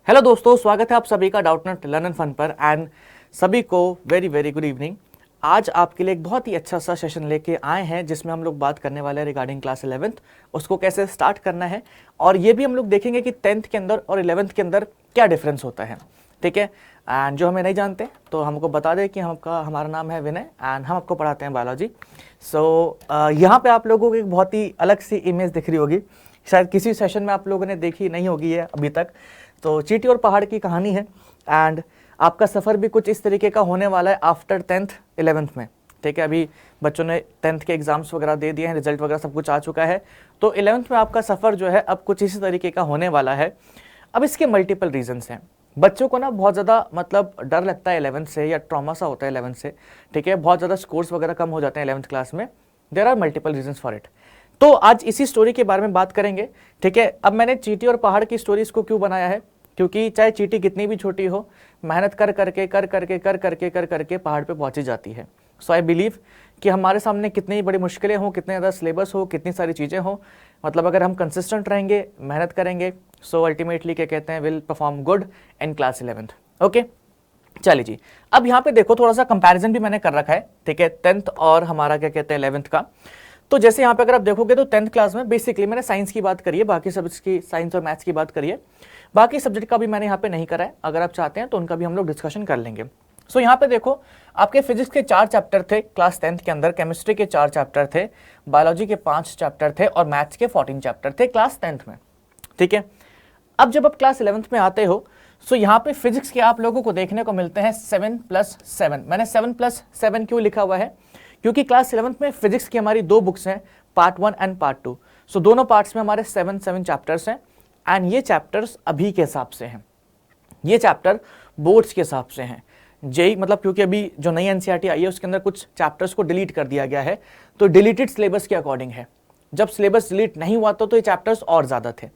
Hello दोस्तों, स्वागत है आप सभी का डाउटनेट लर्न एंड फन पर एंड सभी को वेरी वेरी गुड इवनिंग। आज आपके लिए एक बहुत ही अच्छा सा सेशन लेके आए हैं जिसमें हम लोग बात करने वाले हैं रिगार्डिंग क्लास 11th, उसको कैसे स्टार्ट करना है और ये भी हम लोग देखेंगे कि 10th के अंदर और 11th के अंदर क्या डिफरेंस होता है। ठीक है, एंड जो हमें नहीं जानते तो हमको बता दें कि हमारा नाम है विनय एंड हम आपको पढ़ाते हैं बायोलॉजी। सो यहाँ पे आप लोगों को एक बहुत ही अलग सी इमेज दिख रही होगी, शायद किसी सेशन में आप लोगों ने देखी नहीं होगी है अभी तक। तो चींटी और पहाड़ की कहानी है एंड आपका सफ़र भी कुछ इस तरीके का होने वाला है आफ्टर 10th 11th में। ठीक है, अभी बच्चों ने 10th के एग्जाम्स वगैरह दे दिए हैं, रिजल्ट वगैरह सब कुछ आ चुका है, तो 11th में आपका सफ़र जो है अब कुछ इसी तरीके का होने वाला है। अब इसके मल्टीपल रीजंस हैं। बच्चों को ना बहुत ज़्यादा मतलब डर लगता है 11th से, या ट्रॉमा सा होता है 11th से। ठीक है, बहुत ज़्यादा स्कोर्स वगैरह कम हो जाते हैं 11th क्लास में। There are multiple reasons for it. तो आज इसी स्टोरी के बारे में बात करेंगे। ठीक है, अब मैंने चींटी और पहाड़ की स्टोरी इसको क्यों बनाया है, क्योंकि चाहे चींटी कितनी भी छोटी हो, मेहनत कर करके पहाड़ पे पहुंची जाती है। सो आई बिलीव कि हमारे सामने कितनी बड़ी मुश्किलें हों, कितने ज़्यादा सिलेबस हो, कितनी सारी चीज़ें हों, मतलब अगर हम कंसिस्टेंट रहेंगे, मेहनत करेंगे, सो अल्टीमेटली क्या कहते हैं, will perform good in class 11th। Okay, चलिए जी। अब यहाँ पे देखो, थोड़ा सा कंपैरिजन भी मैंने कर रखा है। ठीक है, 10th और हमारा क्या कहते हैं 11th का। तो जैसे यहाँ पे अगर आप देखोगे तो 10th क्लास में बेसिकली मैंने साइंस की बात करी है, बाकी सब्जेक्ट्स की, साइंस और मैथ्स की बात करी है। बाकी सब्जेक्ट का भी मैंने यहाँ पे नहीं करा है, अगर आप चाहते हैं तो उनका भी हम लोग डिस्कशन कर लेंगे। सो यहाँ पे देखो, आपके फिजिक्स के 4 चैप्टर थे क्लास 10th के अंदर, केमिस्ट्री के 4 चैप्टर थे, बायोलॉजी के 5 चैप्टर थे और मैथ्स के 14 चैप्टर थे क्लास 10th में। ठीक है, अब जब आप क्लास 11th में आते हो, सो यहाँ पे फिजिक्स के आप लोगों को देखने को मिलते हैं 7+7। मैंने 7+7 क्यों लिखा हुआ है, क्योंकि क्लास 11th में फिजिक्स की हमारी 2 बुक्स हैं, पार्ट 1 एंड पार्ट 2। सो दोनों पार्ट्स में हमारे 7 चैप्टर्स हैं एंड ये चैप्टर्स अभी के हिसाब से हैं, ये चैप्टर बोर्ड्स के हिसाब से हैं। जेई मतलब क्योंकि अभी जो नई एनसीईआरटी आई है उसके अंदर कुछ चैप्टर्स को डिलीट कर दिया गया है, तो डिलीटेड सिलेबस के अकॉर्डिंग है। जब सिलेबस डिलीट नहीं हुआ तो ये चैप्टर्स और ज़्यादा थे।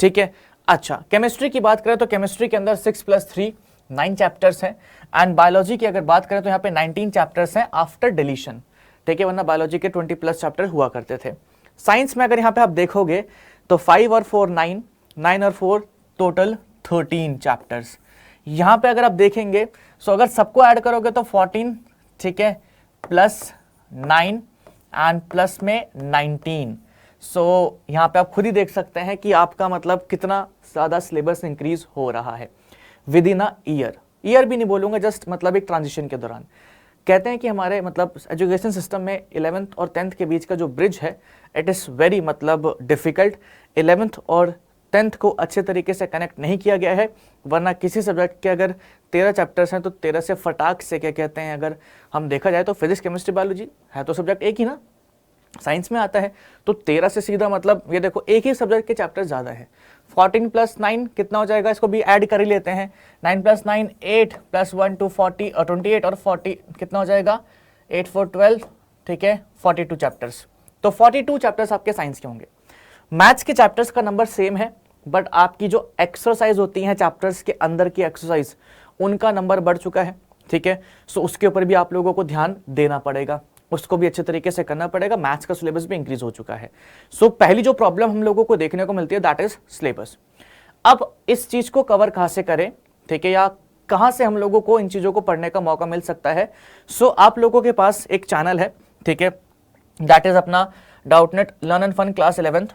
ठीक है, अच्छा, केमिस्ट्री की बात करें तो केमिस्ट्री के अंदर 6+3 9 चैप्टर्स हैं एंड बायोलॉजी की अगर बात करें तो यहाँ पे 19 चैप्टर्स हैं आफ्टर डिलीशन। ठीक है, वरना बायोलॉजी के 20+ चैप्टर हुआ करते थे। साइंस में अगर यहाँ पे आप देखोगे तो 5 और 4 9, 9 और 4 टोटल 13 चैप्टर्स। यहाँ पे अगर आप देखेंगे, सो अगर सबको ऐड करोगे तो 14, ठीक है, +9 एंड प्लस में 19। सो यहाँ पे आप खुद ही देख सकते हैं कि आपका मतलब कितना ज़्यादा सिलेबस इंक्रीज हो रहा है विद इन अ ईयर भी नहीं बोलूँगा, जस्ट मतलब एक ट्रांजिशन के दौरान। कहते हैं कि हमारे मतलब एजुकेशन सिस्टम में 11th और 10th के बीच का जो ब्रिज है, इट इज़ वेरी मतलब डिफ़िकल्ट। 11th और 10th को अच्छे तरीके से कनेक्ट नहीं किया गया है, वरना किसी सब्जेक्ट के अगर 13 चैप्टर्स हैं तो 13 से फटाक से क्या कहते हैं, अगर हम देखा जाए तो फिजिक्स केमिस्ट्री बायोलॉजी है तो सब्जेक्ट एक ही ना, साइंस में आता है, तो 13 से सीधा मतलब ये देखो एक ही सब्जेक्ट के चैप्टर ज़्यादा है। 14+9 कितना हो जाएगा, इसको भी ऐड कर ही लेते हैं। 9+9 8 +1 2 40 और 28 और 40 कितना हो जाएगा, 8 4 12। ठीक है, 42 चैप्टर्स। तो 42 चैप्टर्स आपके साइंस के होंगे। मैथ्स के चैप्टर्स का नंबर सेम है, बट आपकी जो एक्सरसाइज होती हैं चैप्टर्स के अंदर की एक्सरसाइज, उनका नंबर बढ़ चुका है। ठीक है, सो उसके ऊपर भी आप लोगों को ध्यान देना पड़ेगा, उसको भी अच्छे तरीके से करना पड़ेगा। मैथ्स का सिलेबस भी इंक्रीज हो चुका है। सो पहली जो प्रॉब्लम हम लोगों को देखने को मिलती है दैट इज सिलेबस। अब इस चीज को कवर कहां से करें, ठीक है, या कहां से हम लोगों को इन चीजों को पढ़ने का मौका मिल सकता है। सो आप लोगों के पास एक चैनल है, ठीक है, दैट इज अपना Doubtnut learn and fun class 11th।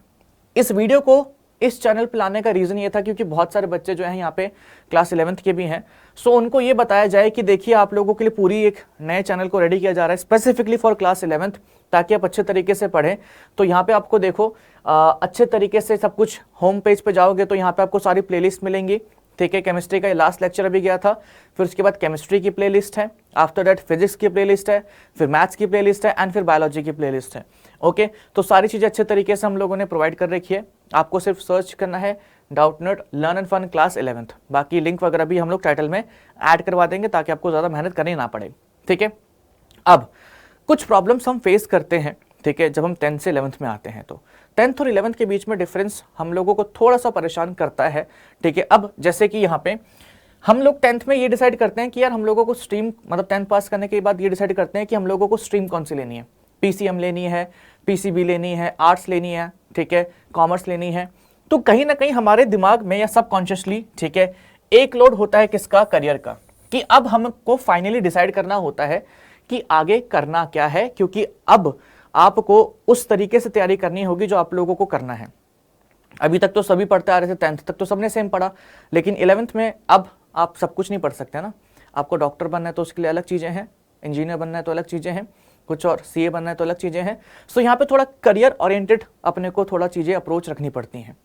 इस वीडियो को इस चैनल पर लाने का रीज़न ये था क्योंकि बहुत सारे बच्चे जो हैं यहाँ पे क्लास 11th के भी हैं। सो उनको ये बताया जाए कि देखिए आप लोगों के लिए पूरी एक नए चैनल को रेडी किया जा रहा है स्पेसिफिकली फॉर क्लास 11th, ताकि आप अच्छे तरीके से पढ़ें। तो यहाँ पे आपको देखो अच्छे तरीके से सब कुछ, होम पेज पे जाओगे तो यहाँ पे आपको सारी प्लेलिस्ट मिलेंगी। ठीक है, केमिस्ट्री का लास्ट लेक्चर अभी गया था, फिर उसके बाद केमिस्ट्री की प्लेलिस्ट है, आफ्टर दैट फिजिक्स की प्लेलिस्ट है, फिर मैथ्स की प्लेलिस्ट है एंड फिर बायोलॉजी की प्लेलिस्ट है। ओके, तो सारी चीज़ें अच्छे तरीके से हम लोगों ने प्रोवाइड कर रखी है। आपको सिर्फ सर्च करना है Doubtnut learn and fun class 11th। बाकी लिंक वगैरह भी हम लोग टाइटल में ऐड करवा देंगे ताकि आपको ज़्यादा मेहनत करनी ना पड़े। ठीक है, अब कुछ प्रॉब्लम्स हम फेस करते हैं, ठीक है, जब हम 10th से 11th में आते हैं। तो 10th और 11th के बीच में डिफरेंस हम लोगों को थोड़ा सा परेशान करता है। ठीक है, अब जैसे कि यहाँ पे हम लोग 10th में ये डिसाइड करते हैं कि यार हम लोगों को स्ट्रीम, मतलब 10th पास करने के बाद ये डिसाइड करते हैं कि हम लोगों को स्ट्रीम कौन सी लेनी है, पीसीएम लेनी है, पीसीबी लेनी है, आर्ट्स लेनी है, ठीक है, कॉमर्स लेनी है। तो कहीं ना कहीं हमारे दिमाग में या सबकॉन्शियसली, ठीक है, एक लोड होता है किसका, करियर का, कि अब हमको फाइनली डिसाइड करना होता है कि आगे करना क्या है, क्योंकि अब आपको उस तरीके से तैयारी करनी होगी जो आप लोगों को करना है। अभी तक तो सभी पढ़ते आ रहे थे, 10th तक तो सबने सेम पढ़ा, लेकिन 11th में अब आप सब कुछ नहीं पढ़ सकते ना। आपको डॉक्टर बनना है तो उसके लिए अलग चीज़ें हैं, इंजीनियर बनना है तो अलग चीज़ें हैं, कुछ और सीए बनना है तो अलग चीज़ें हैं। सो यहाँ पे थोड़ा करियर ओरिएंटेड अपने को थोड़ा चीज़ें अप्रोच रखनी पड़ती हैं।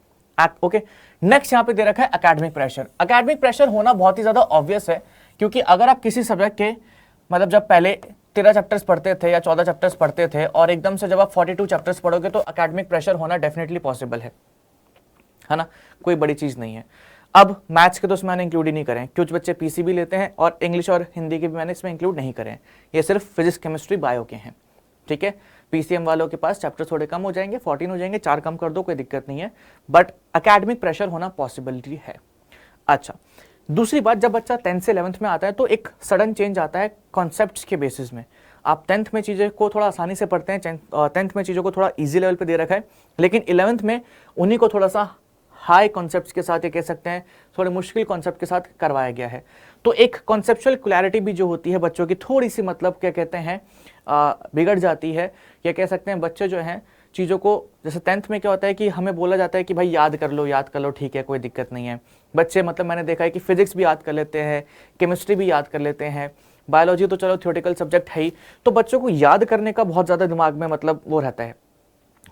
ओके, नेक्स्ट यहाँ पे दे रखा है एकेडमिक प्रेशर। एकेडमिक प्रेशर होना बहुत ही ज़्यादा ऑब्वियस है, क्योंकि अगर आप किसी सब्जेक्ट के मतलब जब पहले 13 चैप्टर्स पढ़ते थे या 14 चैप्टर्स पढ़ते थे और एकदम से जब आप 42 चैप्टर्स पढ़ोगे तो एकेडमिक प्रेशर होना डेफिनेटली पॉसिबल है ना, कोई बड़ी चीज़ नहीं है। अब मैथ्स के तो इसमें मैंने इंक्लूड ही नहीं करें, कुछ बच्चे पीसीबी लेते हैं, और इंग्लिश और हिंदी के भी मैंने इसमें इंक्लूड नहीं करें, ये सिर्फ फिजिक्स केमिस्ट्री बायो के हैं, ठीक है। पीसीएम वालों के पास चैप्टर थोड़े कम हो जाएंगे, 14 हो जाएंगे, 4 कम कर दो, कोई दिक्कत नहीं है, बट एकेडमिक प्रेशर होना पॉसिबिलिटी है। अच्छा, दूसरी बात, जब बच्चा 10th से 11th में आता है तो एक सडन चेंज आता है कॉन्सेप्ट्स के बेसिस में। आप 10th में चीज़ें को थोड़ा आसानी से पढ़ते हैं, 10th में चीज़ों को थोड़ा इजी लेवल पे दे रखा है, लेकिन 11th में उन्हीं को थोड़ा सा हाई कॉन्सेप्ट्स के साथ, ये कह सकते हैं थोड़े मुश्किल कॉन्सेप्ट के साथ करवाया गया है। तो एक कॉन्सेप्चुअल क्लैरिटी भी जो होती है बच्चों की थोड़ी सी मतलब क्या कहते हैं बिगड़ जाती है, या कह सकते हैं बच्चे जो हैं चीज़ों को, जैसे 10th में क्या होता है कि हमें बोला जाता है कि भाई याद कर लो, ठीक है, कोई दिक्कत नहीं है। बच्चे मतलब मैंने देखा है कि फिजिक्स भी याद कर लेते हैं, केमिस्ट्री भी याद कर लेते हैं, बायोलॉजी तो चलो थ्योरेटिकल सब्जेक्ट है ही, तो बच्चों को याद करने का बहुत ज़्यादा दिमाग में मतलब वो रहता है।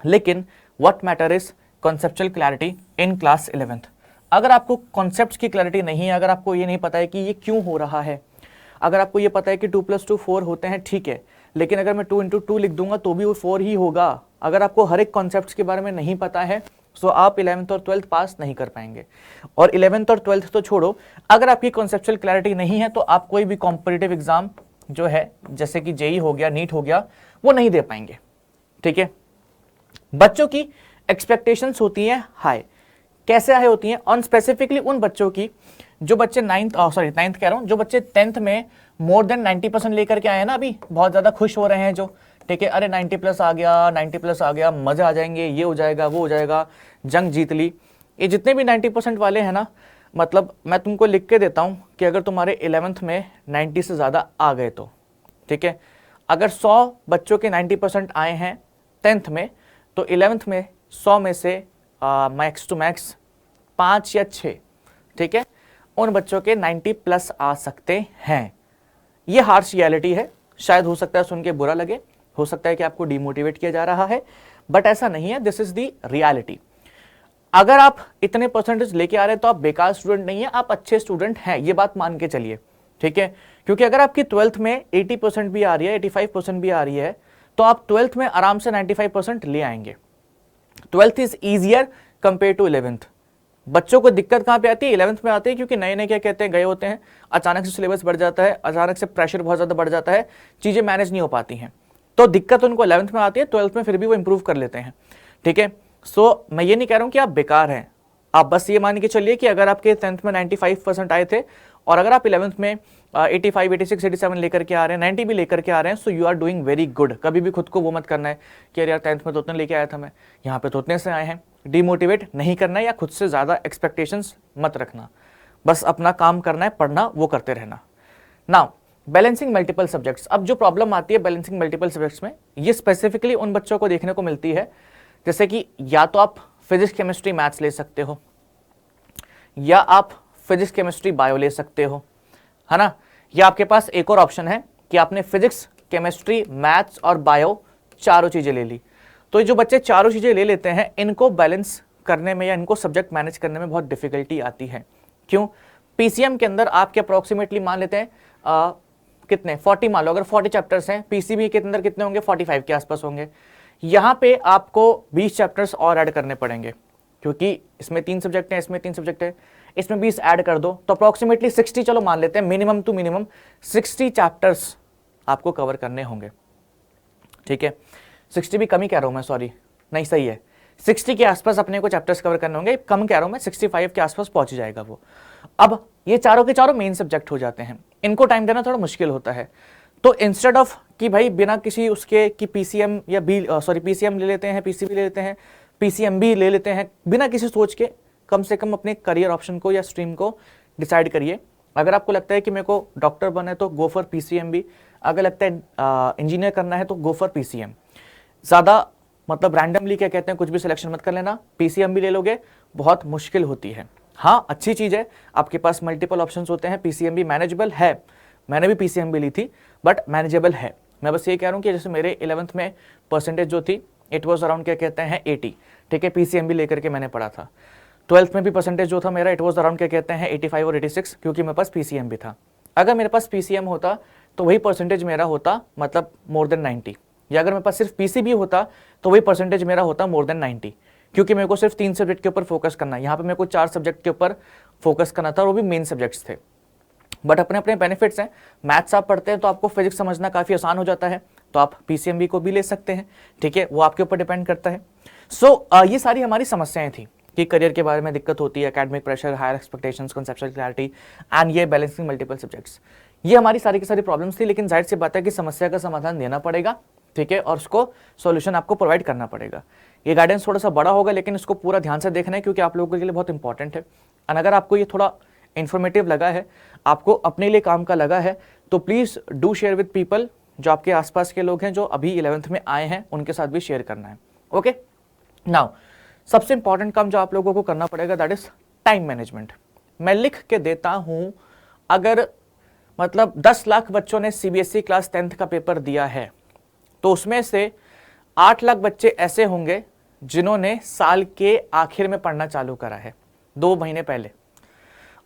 लेकिन what matter is conceptual clarity in class 11th। अगर आपको कॉन्सेप्ट्स की क्लैरिटी नहीं है, अगर आपको ये नहीं पता है कि ये क्यों हो रहा है, अगर आपको ये पता है कि 2 + 2 4 होते हैं, ठीक है, लेकिन अगर मैं 2 × 2 लिख दूंगा तो भी वो 4 ही होगा। अगर आपको हर एक कॉन्सेप्ट्स के बारे में नहीं पता है तो आप 11th और 12th पास नहीं कर पाएंगे। और 11th और 12th तो छोड़ो, अगर आपकी कॉन्सेप्चुअल क्लैरिटी नहीं है तो आप कोई भी कॉम्पिटिटिव एग्जाम जो है, जैसे कि जेई हो गया, नीट हो गया, वो नहीं दे पाएंगे, ठीक है। बच्चों की एक्सपेक्टेशंस होती हैं हाई। कैसे हाई होती हैं? ऑन स्पेसिफिकली उन बच्चों की जो बच्चे 9th कह रहा हूं, जो बच्चे 10th में मोर देन 90% लेकर के आए हैं ना, अभी बहुत ज्यादा खुश हो रहे हैं जो, ठीक है, अरे 90+ आ गया, 90+ आ गया, मजा आ जाएंगे, ये हो जाएगा, वो हो जाएगा, जंग जीत ली। ये जितने भी 90% वाले हैं ना, मतलब मैं तुमको लिख के देता हूं कि अगर तुम्हारे 11th में 90 से ज्यादा आ गए तो, ठीक है, अगर 100 बच्चों के 90% आए हैं 10th में, तो 11th में 100 में से मैक्स टू मैक्स 5 या 6, ठीक है, उन बच्चों के 90+ आ सकते हैं। ये हार्श रियलिटी है, शायद हो सकता है सुन के बुरा लगे, हो सकता है कि आपको डिमोटिवेट किया जा रहा है, बट ऐसा नहीं है, दिस इज द रियलिटी। अगर आप इतने परसेंटेज लेके आ रहे हैं तो आप बेकार स्टूडेंट नहीं है, आप अच्छे स्टूडेंट हैं, ये बात मान के चलिए, ठीक है। क्योंकि अगर आपकी 12th में 80% भी आ रही है, 85% भी आ रही है, तो आप 12th में आराम से 95% ले आएंगे। 12th is easier compare to 11th। बच्चों को दिक्कत कहां पे आती है? 11th में आती है, क्योंकि नए नए क्या कहते हैं गए होते हैं, अचानक से सिलेबस बढ़ जाता है, अचानक से प्रेशर बहुत ज्यादा बढ़ जाता है, चीजें मैनेज नहीं हो पाती हैं, तो दिक्कत उनको 11th में आती है। 12th में फिर भी वो इंप्रूव कर लेते हैं, ठीक है। सो मैं ये नहीं कह रहा हूं कि आप बेकार हैं, आप बस ये मान के चलिए कि अगर आपके 10th में 95% आए थे और अगर आप 11th में 85, 86, 87 लेकर के आ रहे हैं, 90 भी लेकर के आ रहे हैं, so you are doing very good. कभी भी खुद को वो मत करना है कि यार 10th में तो उतने लेके आया था मैं, यहाँ पे तो उतने से आए हैं, डिमोटिवेट नहीं करना है या खुद से ज्यादा एक्सपेक्टेशंस मत रखना, बस अपना काम करना है, पढ़ना, वो करते रहना। Now balancing multiple subjects. अब जो प्रॉब्लम आती है बैलेंसिंग मल्टीपल सब्जेक्ट्स में, ये स्पेसिफिकली उन बच्चों को देखने को मिलती है जैसे कि या तो आप फिजिक्स केमिस्ट्री मैथ्स ले सकते हो, या आप फिजिक्स केमिस्ट्री बायो ले सकते हो, है ना, या आपके पास एक और ऑप्शन है कि आपने फिजिक्स केमिस्ट्री मैथ्स और बायो चारों चीजें ले ली। तो ये जो बच्चे चारों चीजें ले लेते हैं, इनको बैलेंस करने में या इनको सब्जेक्ट मैनेज करने में बहुत डिफिकल्टी आती है। क्यों? पीसीएम के अंदर आपके अप्रोक्सीमेटली मान लेते हैं कितने 40 मान लो, अगर 40 चैप्टर्स हैं, पीसीबी के अंदर कितने होंगे? 45 के आसपास होंगे। यहाँ पे आपको 20 चैप्टर्स और ऐड करने पड़ेंगे, क्योंकि इसमें 3 सब्जेक्ट हैं, इसमें 3 सब्जेक्ट है, इसमें 20 ऐड कर दो तो अप्रोक्सीमेटली 60, चलो मान लेते हैं मिनिमम टू मिनिमम 60 चैप्टर्स आपको कवर करने होंगे, ठीक है। 60 भी कम ही कह रहा हूं मैं, सॉरी, नहीं सही है, 60 के आसपास अपने को चैप्टर्स कवर करने होंगे, कम कह रहा हूं मैं, 65 के आसपास पहुंच जाएगा वो। अब ये चारों के चारों मेन सब्जेक्ट हो जाते हैं, इनको टाइम देना थोड़ा मुश्किल होता है। तो इंस्टेड ऑफ कि भाई बिना किसी उसके कि पीसीएम या पीसीएम ले लेते हैं, पीसीबी ले लेते हैं, पीसीएम भी ले लेते हैं, बिना किसी सोच के कम से कम अपने करियर ऑप्शन को या स्ट्रीम को डिसाइड करिए। अगर आपको लगता है कि मेरे को डॉक्टर बनना है तो गो फॉर पीसीएम, अगर लगता है इंजीनियर करना है तो गो फॉर पीसीएम। ज़्यादा मतलब रैंडमली क्या कहते हैं कुछ भी सिलेक्शन मत कर लेना, पीसीएम भी ले लोगे बहुत मुश्किल होती है। हाँ अच्छी चीज़ है, आपके पास मल्टीपल ऑप्शंस होते हैं, पीसीएम भी मैनेजेबल है, मैंने भी पीसीएम भी ली थी बट मैनेजेबल है। मैं बस ये कह रहा हूँ कि जैसे मेरे 11th में परसेंटेज जो थी इट वॉज अराउंड क्या कहते हैं 80, ठीक है, पीसीएम भी लेकर के मैंने पढ़ा था। 12th में भी परसेंटेज जो था मेरा इट वॉज अराउंड क्या कहते हैं 85 और 86, क्योंकि मेरे पास पीसीएम भी था। अगर मेरे पास पीसीएम होता तो वही परसेंटेज मेरा होता मतलब मोर देन 90, या अगर मेरे पास सिर्फ पीसी भी होता तो वही परसेंटेज मेरा होता मोर देन 90, क्योंकि मेरे को सिर्फ 3 सब्जेक्ट के ऊपर फोकस करना है। यहाँ पे मेरे को 4 सब्जेक्ट के ऊपर फोकस करना था और वो भी मेन सब्जेक्ट्स थे। बट अपने अपने बेनिफिट्स हैं। मैथ्स आप पढ़ते हैं तो आपको फिजिक्स समझना काफ़ी आसान हो जाता है, तो आप पीसीएमबी को भी ले सकते हैं, ठीक है, वो आपके ऊपर डिपेंड करता है। ये सारी हमारी समस्याएं थी कि करियर के बारे में दिक्कत होती है, academic pressure, higher expectations, conceptual clarity and ये बैलेंसिंग मल्टीपल सब्जेक्ट्स, ये हमारी सारी की सारी प्रॉब्लम्स थी। लेकिन जाहिर सी बात है कि समस्या का समाधान देना पड़ेगा, ठीक है, और उसको सॉल्यूशन आपको प्रोवाइड करना पड़ेगा। ये गाइडेंस थोड़ा सा बड़ा होगा लेकिन इसको पूरा ध्यान से देखना है क्योंकि आप लोगों के लिए बहुत इंपॉर्टेंट है। और अगर आपको ये थोड़ा इन्फॉर्मेटिव लगा है, आपको अपने लिए काम का लगा है, तो please do share with people, जो आपके आसपास के लोग हैं जो अभी 11th में आए हैं उनके साथ भी शेयर करना है। ओके, नाउ सबसे इंपॉर्टेंट काम जो आप लोगों को करना पड़ेगा दैट इज टाइम मैनेजमेंट। मैं लिख के देता हूं, अगर मतलब 10 लाख बच्चों ने सीबीएसई क्लास 10th का पेपर दिया है तो उसमें से 8 लाख बच्चे ऐसे होंगे जिन्होंने साल के आखिर में पढ़ना चालू करा है 2 महीने पहले,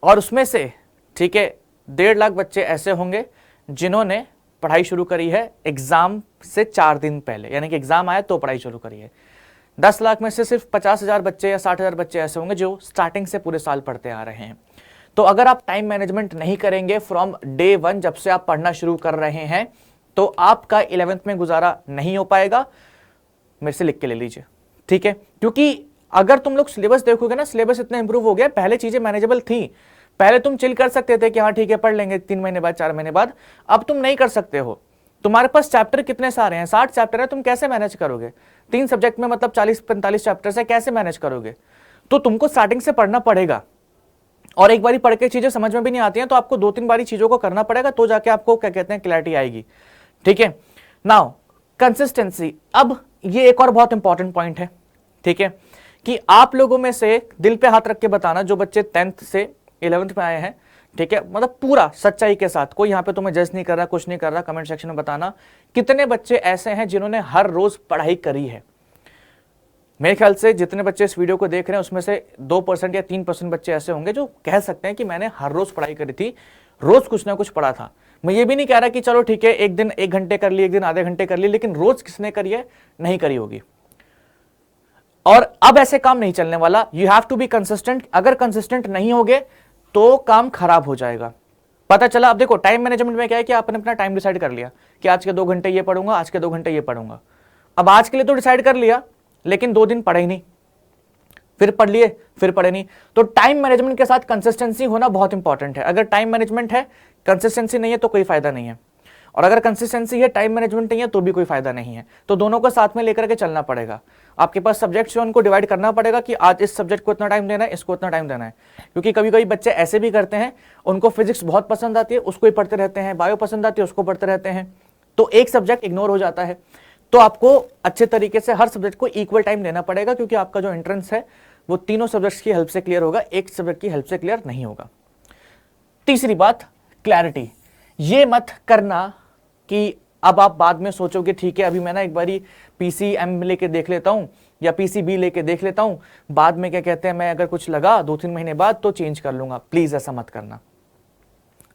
और उसमें से ठीक है 1.5 लाख बच्चे ऐसे होंगे जिन्होंने पढ़ाई शुरू करी है एग्जाम से 4 दिन पहले, यानी कि एग्जाम आया तो पढ़ाई शुरू करी है। 10 लाख में से सिर्फ 50,000 बच्चे या 60,000 बच्चे ऐसे होंगे जो स्टार्टिंग से पूरे साल पढ़ते आ रहे हैं। तो अगर आप टाइम मैनेजमेंट नहीं करेंगे फ्रॉम डे 1, जब से आप पढ़ना शुरू कर रहे हैं, तो आपका 11th में गुजारा नहीं हो पाएगा। मेरे से लिख के ले लीजिए, ठीक है, क्योंकि अगर तुम लोग सिलेबस देखोगे ना, सिलेबस इतना इंप्रूव हो गया, पहले चीजें मैनेजेबल थी, पहले तुम चिल कर सकते थे कि हाँ ठीक है पढ़ लेंगे 3 महीने बाद 4 महीने बाद, अब तुम नहीं कर सकते हो। तुम्हारे पास चैप्टर कितने सारे हैं, 60 चैप्टर है, तुम कैसे मैनेज करोगे? 3 सब्जेक्ट में मतलब 40-45 चैप्टर है, कैसे मैनेज करोगे? तो तुमको स्टार्टिंग से पढ़ना पड़ेगा, और एक बारी पढ़ के चीजें समझ में भी नहीं आती हैं तो आपको 2-3 बारी चीजों को करना पड़ेगा, तो जाके आपको क्या कहते हैं क्लैरिटी आएगी, ठीक है। नाउ कंसिस्टेंसी, अब ये एक और बहुत इंपॉर्टेंट पॉइंट है, ठीक है, कि आप लोगों में से दिल पे हाथ रख के बताना जो बच्चे 10th से 11th में आए हैं, ठीक है, मतलब पूरा सच्चाई के साथ, कोई यहां पे तुम्हें जज नहीं कर रहा, कुछ नहीं कर रहा, कमेंट सेक्शन में बताना कितने बच्चे ऐसे हैं जिन्होंने हर रोज पढ़ाई करी है। मेरे ख्याल से जितने बच्चे इस वीडियो को देख रहे हैं उसमें से 2% या 3% बच्चे ऐसे होंगे जो कह सकते हैं कि मैंने हर रोज पढ़ाई करी थी, रोज कुछ ना कुछ पढ़ा था। मैं ये भी नहीं कह रहा कि चलो ठीक है एक दिन 1 घंटे कर ली, एक दिन आधे घंटे कर ली, लेकिन रोज किसने करी है? नहीं करी होगी। और अब ऐसे काम नहीं चलने वाला, you have to be consistent. अगर कंसिस्टेंट नहीं होगे तो काम खराब हो जाएगा। पता चला, अब देखो टाइम मैनेजमेंट में क्या है कि आपने अपना टाइम डिसाइड कर लिया कि आज के 2 घंटे ये पढ़ूंगा, आज के 2 घंटे ये पढ़ूंगा। अब आज के लिए तो डिसाइड कर लिया, लेकिन 2 दिन पढ़े ही नहीं, फिर पढ़ लिए, फिर पढ़े नहीं। तो टाइम मैनेजमेंट के साथ कंसिस्टेंसी होना बहुत इंपॉर्टेंट है। अगर टाइम मैनेजमेंट है, कंसिस्टेंसी नहीं है तो कोई फायदा नहीं है, और अगर कंसिस्टेंसी है, टाइम मैनेजमेंट नहीं है तो भी कोई फायदा नहीं है। तो दोनों को साथ में लेकर के चलना पड़ेगा। आपके पास सब्जेक्ट्स हैं, उनको डिवाइड करना पड़ेगा कि आज इस सब्जेक्ट को इतना टाइम देना है, इसको इतना टाइम देना है। क्योंकि कभी कभी बच्चे ऐसे भी करते हैं, उनको फिजिक्स बहुत पसंद आती है, उसको ही पढ़ते रहते हैं, बायो पसंद आती है, उसको पढ़ते रहते हैं, तो एक सब्जेक्ट इग्नोर हो जाता है। तो आपको अच्छे तरीके से हर सब्जेक्ट को इक्वल टाइम देना पड़ेगा, क्योंकि आपका जो एंट्रेंस है वो तीनों सब्जेक्ट्स की हेल्प से क्लियर होगा, एक सब्जेक्ट की हेल्प से क्लियर नहीं होगा। तीसरी बात, क्लैरिटी। ये मत करना कि अब आप बाद में सोचोगे ठीक है अभी मैं ना एक बारी पीसीएम लेके देख लेता हूं या पीसीबी लेके देख लेता हूं, बाद में क्या कहते हैं मैं अगर कुछ लगा 2-3 महीने बाद तो चेंज कर लूंगा। प्लीज ऐसा मत करना।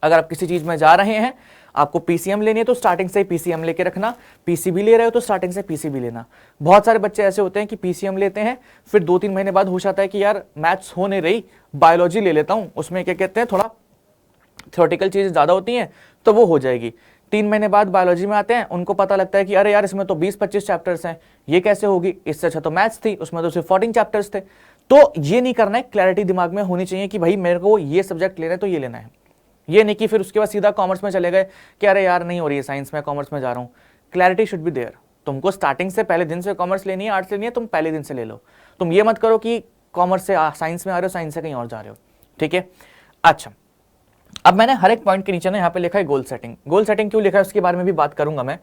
अगर आप किसी चीज में जा रहे हैं, आपको पीसीएम लेनी है तो स्टार्टिंग से ही पीसीएम लेके रखना, पीसीबी ले रहे हो तो स्टार्टिंग से पीसीबी लेना। बहुत सारे बच्चे ऐसे होते हैं कि पीसीएम लेते हैं, फिर 2-3 महीने बाद होश आता है कि यार मैथ्स हो नहीं रही, बायोलॉजी ले लेता हूं, उसमें क्या कहते हैं थोड़ा थ्योरेटिकल चीजें ज्यादा होती हैं तो वो हो जाएगी। 3 महीने बाद बायोलॉजी में आते हैं, उनको पता लगता है कि अरे यार इसमें तो 20-25 चैप्टर्स हैं, ये कैसे होगी, इससे अच्छा तो मैथ्स थी, उसमें तो सिर्फ 14 चैप्टर्स थे। तो ये नहीं करना है, क्लैरिटी दिमाग में होनी चाहिए कि भाई मेरे को ये सब्जेक्ट लेना है तो ये लेना है। ये नहीं कि फिर उसके बाद सीधा कॉमर्स में चले गए कि अरे यार नहीं हो रही है साइंस में, कॉमर्स में जा रहा हूँ। Clarity should be there. तुमको स्टार्टिंग से पहले दिन से कॉमर्स लेनी है, आर्ट्स लेनी है, तुम पहले दिन से ले लो। तुम ये मत करो कि कॉमर्स से साइंस में आ रहे हो, साइंस से कहीं और जा रहे हो, ठीक है। अच्छा, अब मैंने हर एक पॉइंट के नीचे ना यहाँ पे लिखा है गोल सेटिंग। गोल सेटिंग क्यों लिखा है उसके बारे में भी बात करूंगा मैं।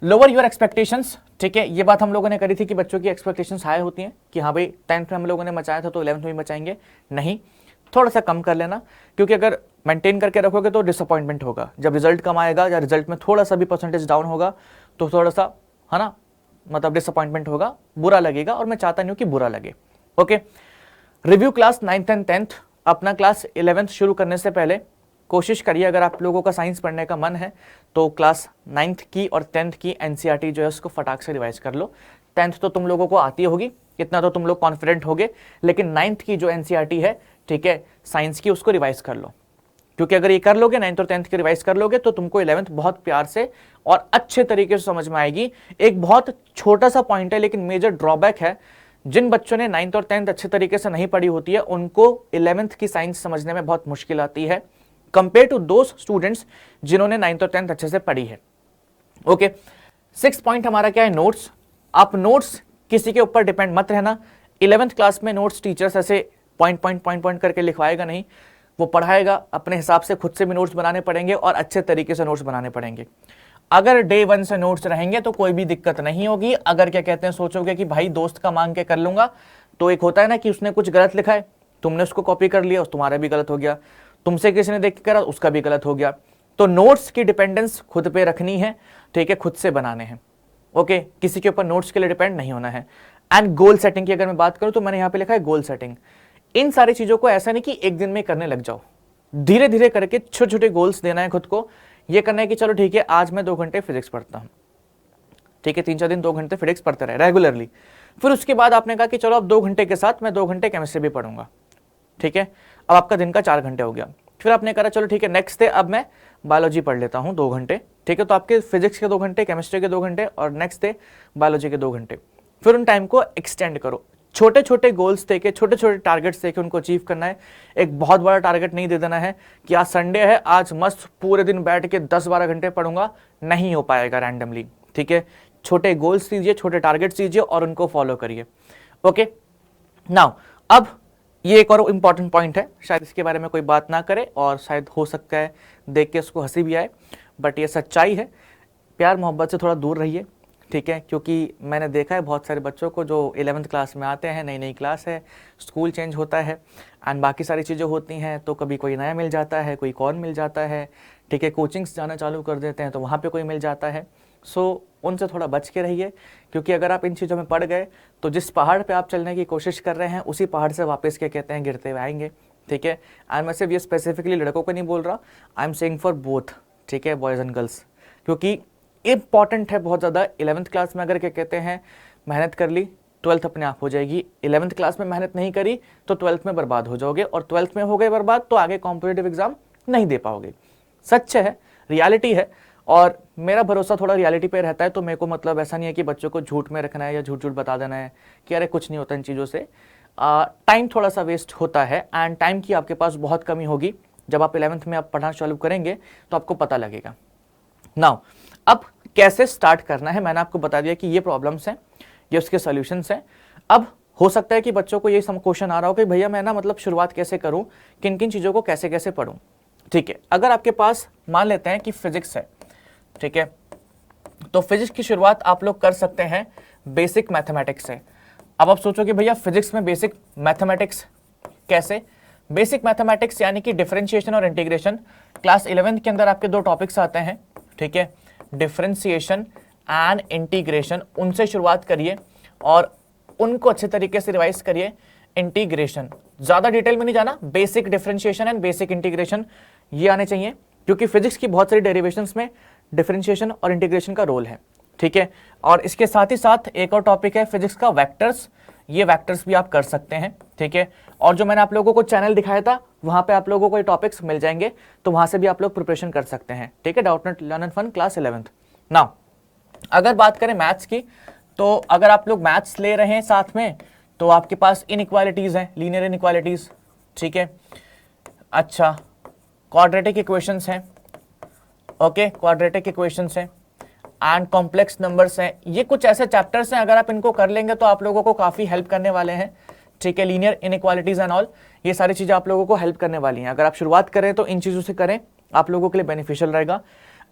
लोअर योर एक्सपेक्टेशंस, ठीक है, ये बात हम लोगों ने करी थी कि बच्चों की एक्सपेक्टेशंस हाई होती हैं कि हाँ भाई 10th में हम लोगों ने मचाया था तो 11th में भी मचाएंगे, नहीं, थोड़ा सा कम कर लेना, क्योंकि अगर मेंटेन करके रखोगे तो डिसअपॉइंटमेंट होगा। जब रिजल्ट कम आएगा या रिजल्ट में थोड़ा सा भी परसेंटेज डाउन होगा तो थोड़ा सा, है ना, मतलब डिसअपॉइंटमेंट होगा, बुरा लगेगा, और मैं चाहता नहीं हूँ कि बुरा लगे। Okay, review class 9th and 10th। अपना क्लास 11th शुरू करने से पहले कोशिश करिए, अगर आप लोगों का साइंस पढ़ने का मन है तो क्लास 9th की और 10th की एनसीईआरटी जो है उसको फटाक से रिवाइज कर लो। 10th तो तुम लोगों को आती होगी, इतना तो तुम लोग कॉन्फिडेंट होगे, लेकिन 9th की जो एनसीईआरटी है, ठीक है, साइंस की, उसको रिवाइज कर लो, क्योंकि अगर ये कर लोगे 9th और 10th की रिवाइज कर लोगे तो तुमको 11th बहुत प्यार से और अच्छे तरीके से समझ में आएगी। एक बहुत छोटा सा पॉइंट है लेकिन मेजर ड्रॉबैक है, जिन बच्चों ने 9th और 10th अच्छे तरीके से नहीं पढ़ी होती है उनको 11th की साइंस समझने में बहुत मुश्किल आती है कंपेयर टू दोज स्टूडेंट्स जिन्होंने 9th और 10th अच्छे से पढ़ी है। ओके, 6th पॉइंट हमारा क्या है, नोट्स। आप नोट्स किसी के ऊपर डिपेंड मत रहना। 11th क्लास में नोट्स टीचर्स ऐसे पॉइंट करके लिखवाएगा नहीं, वो पढ़ाएगा, अपने हिसाब से खुद से भी नोट्स बनाने पड़ेंगे और अच्छे तरीके से नोट्स बनाने पड़ेंगे। अगर डे 1 से नोट्स रहेंगे तो कोई भी दिक्कत नहीं होगी। अगर क्या कहते हैं सोचोगे कि भाई दोस्त का मांग के कर लूंगा, तो एक होता है ना कि उसने कुछ गलत लिखा है, तुमने उसको कॉपी कर लिया, तुम्हारा भी गलत हो गया, तुमसे किसी ने देख के करा, उसका भी गलत हो गया। तो नोट्स की डिपेंडेंस खुद पे रखनी है, ठीक है, खुद से बनाने हैं। ओके, किसी के ऊपर नोट्स के लिए डिपेंड नहीं होना है। एंड गोल सेटिंग की अगर मैं बात करूं तो मैंने यहां पे लिखा है गोल सेटिंग। इन सारी चीजों को ऐसा नहीं कि एक दिन में करने लग जाओ, धीरे धीरे करके छोटे छोटे गोल्स देना है खुद को। ये करना है कि चलो ठीक है, आज मैं 2 घंटे फिजिक्स पढ़ता हूं, ठीक है, 3-4 दिन 2 घंटे फिजिक्स पढ़ते रहे रेगुलरली। फिर उसके बाद आपने कहा कि चलो अब 2 घंटे के साथ मैं 2 घंटे केमिस्ट्री भी पढ़ूंगा, ठीक है, अब आपका दिन का 4 घंटे हो गया। फिर आपने कहा चलो ठीक है, नेक्स्ट डे अब मैं बायोलॉजी पढ़ लेता हूँ 2 घंटे, ठीक है, तो आपके फिजिक्स के 2 घंटे, केमिस्ट्री के 2 घंटे और नेक्स्ट डे बायोलॉजी के 2 घंटे। फिर उन टाइम को एक्सटेंड करो, छोटे छोटे गोल्स देके, छोटे छोटे टारगेट्स देके उनको अचीव करना है। एक बहुत बड़ा टारगेट नहीं दे देना है कि आज संडे है, आज मस्त पूरे दिन बैठ के 10-12 घंटे पढ़ूंगा, नहीं हो पाएगा रैंडमली, ठीक है। छोटे गोल्स दीजिए, छोटे टारगेट्स दीजिए और उनको फॉलो करिए। ओके, नाउ अब ये एक और इंपॉर्टेंट पॉइंट है, शायद इसके बारे में कोई बात ना करे और शायद हो सकता है देख के उसको हंसी भी आए, बट ये सच्चाई है। प्यार मोहब्बत से थोड़ा दूर रहिए, ठीक है, क्योंकि मैंने देखा है बहुत सारे बच्चों को जो 11th क्लास में आते हैं, नई नई क्लास है, स्कूल चेंज होता है एंड बाकी सारी चीज़ें होती हैं, तो कभी कोई नया मिल जाता है, कोई कौन मिल जाता है, ठीक है, कोचिंग्स जाना चालू कर देते हैं तो वहाँ पे कोई मिल जाता है। सो उनसे थोड़ा बच के रहिए, क्योंकि अगर आप इन चीज़ों में पड़ गए तो जिस पहाड़ पे आप चलने की कोशिश कर रहे हैं उसी पहाड़ से वापस क्या कहते हैं गिरते हुए आएंगे, ठीक है। एंड मैं सिर्फ ये स्पेसिफिकली लड़कों को नहीं बोल रहा, I am saying for both, ठीक है, बॉयज़ एंड गर्ल्स, क्योंकि इंपॉर्टेंट है बहुत ज़्यादा। 11th क्लास में अगर क्या कहते हैं मेहनत कर ली, 12th अपने आप हो जाएगी। 11th क्लास में मेहनत नहीं करी तो 12th में बर्बाद हो जाओगे, और 12th में हो गए बर्बाद तो आगे कॉम्पिटिटिव एग्जाम नहीं दे पाओगे। सच है, रियलिटी है, और मेरा भरोसा थोड़ा रियलिटी पे रहता है, तो मेरे को मतलब ऐसा नहीं है कि बच्चों को झूठ में रखना है या झूठ झूठ बता देना है कि अरे कुछ नहीं होता इन चीज़ों से। टाइम थोड़ा सा वेस्ट होता है एंड टाइम की आपके पास बहुत कमी होगी। जब आप 11th में आप पढ़ना चालू करेंगे तो आपको पता लगेगा। नाउ अब कैसे स्टार्ट करना है, मैंने आपको बता दिया कि ये प्रॉब्लम्स हैं, ये उसके सॉल्यूशंस हैं। अब हो सकता है कि बच्चों को ये क्वेश्चन आ रहा हो कि भैया मैं ना मतलब शुरुआत कैसे करूं, किन किन चीज़ों को कैसे कैसे पढूं, ठीक है। अगर आपके पास मान लेते हैं कि फिजिक्स है, ठीक है, तो फिजिक्स की शुरुआत आप लोग कर सकते हैं बेसिक मैथमेटिक्स से। अब आप सोचोगे भैया फिजिक्स में बेसिक मैथमेटिक्स कैसे? बेसिक मैथमेटिक्स यानी कि डिफरेंशिएशन और इंटीग्रेशन। क्लास 11th के अंदर आपके 2 टॉपिक्स आते हैं, ठीक है, डिफरेंशिएशन एंड इंटीग्रेशन। उनसे शुरुआत करिए और उनको अच्छे तरीके से रिवाइज करिए। इंटीग्रेशन ज्यादा डिटेल में नहीं जाना, basic differentiation and basic integration ये आने चाहिए, क्योंकि फिजिक्स की बहुत सारी डेरिवेशंस में डिफरेंशिएशन और इंटीग्रेशन का रोल है, ठीक है। और इसके साथ ही साथ एक और टॉपिक है फिजिक्स का, वेक्टर्स। ये वेक्टर्स भी आप कर सकते हैं, ठीक है। और जो मैंने आप लोगों को चैनल दिखाया था वहां पे आप लोगों को ये टॉपिक्स मिल जाएंगे, तो वहां से भी आप लोग प्रिपरेशन कर सकते हैं, ठीक है। Doubtnut learn and fun class 11th। Now अगर बात करें मैथ्स की, तो अगर आप लोग मैथ्स ले रहे हैं साथ में तो आपके पास इनइक्वालिटीज हैं, लीनियर इनइक्वालिटीज, ठीक है। अच्छा, क्वाड्रेटिक इक्वेशंस हैं, ओके, क्वाड्रेटिक इक्वेशंस हैं एंड कॉम्प्लेक्स नंबर्स हैं। ये कुछ ऐसे चैप्टर्स हैं, अगर आप इनको कर लेंगे तो आप लोगों को काफ़ी हेल्प करने वाले हैं, ठीक है, लीनियर इनइक्वालिटीज एंड ऑल, ये सारी चीजें आप लोगों को हेल्प करने वाली हैं। अगर आप शुरुआत करें तो इन चीजों से करें, आप लोगों के लिए बेनिफिशियल रहेगा।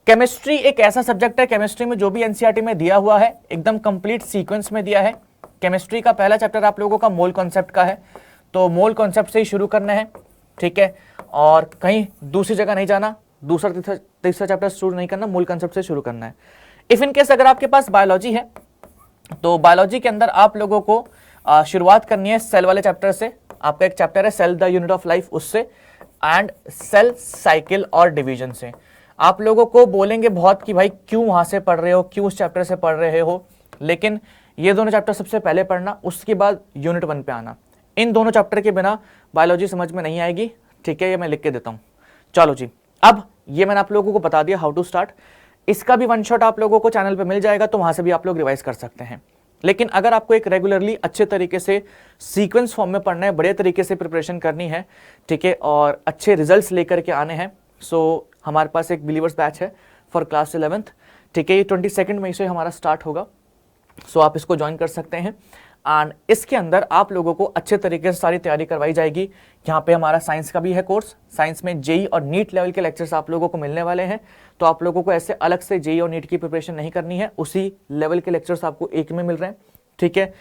केमिस्ट्री एक ऐसा सब्जेक्ट है, केमिस्ट्री में जो भी एनसीईआरटी में दिया हुआ है एकदम कंप्लीट सीक्वेंस में दिया है। केमिस्ट्री का पहला चैप्टर आप लोगों का मोल कॉन्सेप्ट का है, तो मोल कॉन्सेप्ट से ही शुरू करना है, ठीक है, और कहीं दूसरी जगह नहीं जाना, दूसरा तीसरा चैप्टर शुरू नहीं करना, मूल कॉन्सेप्ट से शुरू करना है। इफ इन केस अगर आपके पास बायोलॉजी है तो बायोलॉजी के अंदर आप लोगों को शुरुआत करनी है सेल वाले चैप्टर से। आपका एक चैप्टर है cell the unit of life, उससे, एंड सेल साइकिल और डिवीजन से। आप लोगों को बोलेंगे बहुत कि भाई क्यों वहां से पढ़ रहे हो, क्यों उस चैप्टर से पढ़ रहे हो, लेकिन ये दोनों चैप्टर सबसे पहले पढ़ना, उसके बाद यूनिट 1 पे आना। इन दोनों चैप्टर के बिना बायोलॉजी समझ में नहीं आएगी, ठीक है, ये मैं लिख के देता हूँ। चलो जी, अब ये मैंने आप लोगों को बता दिया हाउ टू स्टार्ट। इसका भी वन शॉट आप लोगों को चैनल पे मिल जाएगा, तो वहां से भी आप लोग रिवाइज कर सकते हैं। लेकिन अगर आपको एक रेगुलरली अच्छे तरीके से सीक्वेंस फॉर्म में पढ़ना है, बड़े तरीके से प्रिपरेशन करनी है, ठीक है, और अच्छे रिजल्ट्स लेकर के आने हैं, सो हमारे पास एक बिलीवर्स बैच है फॉर क्लास 11th, ठीक है, ये 22 मई से हमारा स्टार्ट होगा, सो आप इसको ज्वाइन कर सकते हैं। एंड इसके अंदर आप लोगों को अच्छे तरीके से सारी तैयारी करवाई जाएगी। यहाँ पे हमारा साइंस का भी है कोर्स, साइंस में जेई और नीट लेवल के लेक्चर्स आप लोगों को मिलने वाले हैं, तो आप लोगों को ऐसे अलग से जेई और नीट की प्रिपरेशन नहीं करनी है, उसी लेवल के लेक्चर्स आपको एक में मिल रहे हैं, ठीक है।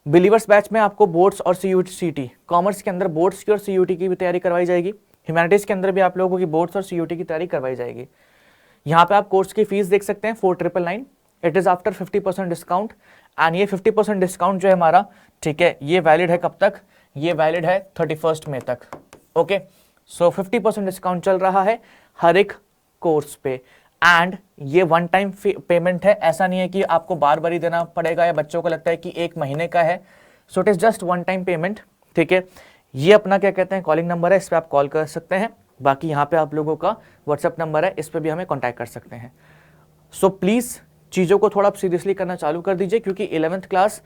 बिलीवर्स बैच में आपको बोर्ड्स और सीयूटी, कॉमर्स के अंदर बोर्ड्स की और सीयूटी की भी तैयारी करवाई जाएगी, ह्यूमैनिटीज के अंदर भी आप लोगों की बोर्ड्स और सीयूटी की तैयारी करवाई जाएगी। यहाँ पे आप कोर्स की फीस देख सकते हैं 4999, it is after 50% discount, and ये 50% डिस्काउंट जो है हमारा, ठीक है, ये वैलिड है कब तक, ये वैलिड है 31 मई तक, ओके। सो 50% डिस्काउंट चल रहा है हर एक कोर्स पे, एंड ये वन टाइम पेमेंट है, ऐसा नहीं है कि आपको बार बार ही देना पड़ेगा या बच्चों को लगता है कि 1 महीने का है, so it is just one time payment, ठीक है। ये अपना क्या कहते हैं कॉलिंग नंबर है, इस पर आप कॉल कर सकते हैं, बाकी यहाँ पे आप लोगों का व्हाट्सएप नंबर है, इस पर भी हमें कॉन्टैक्ट कर सकते हैं। सो प्लीज़ चीज़ों को थोड़ा सीरियसली करना चालू कर दीजिए, क्योंकि 11th क्लास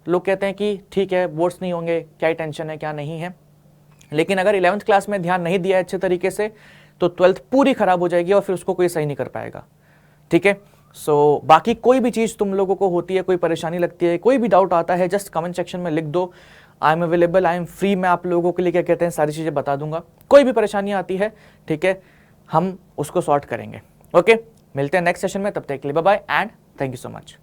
लोग कहते हैं कि ठीक है बोर्ड्स नहीं होंगे, क्या टेंशन है क्या नहीं है, लेकिन अगर 11th क्लास में ध्यान नहीं दिया अच्छे तरीके से तो 12th पूरी खराब हो जाएगी और फिर उसको कोई सही नहीं कर पाएगा, ठीक है। सो बाकी कोई भी चीज़ तुम लोगों को होती है, कोई परेशानी लगती है, कोई भी डाउट आता है, जस्ट कमेंट सेक्शन में लिख दो, I am available, I am free, मैं आप लोगों के लिए क्या कहते हैं सारी चीज़ें बता दूंगा। कोई भी परेशानी आती है, ठीक है, हम उसको सॉर्ट करेंगे, ओके। मिलते हैं नेक्स्ट सेशन में, तब तक के लिए bye bye and thank you so much.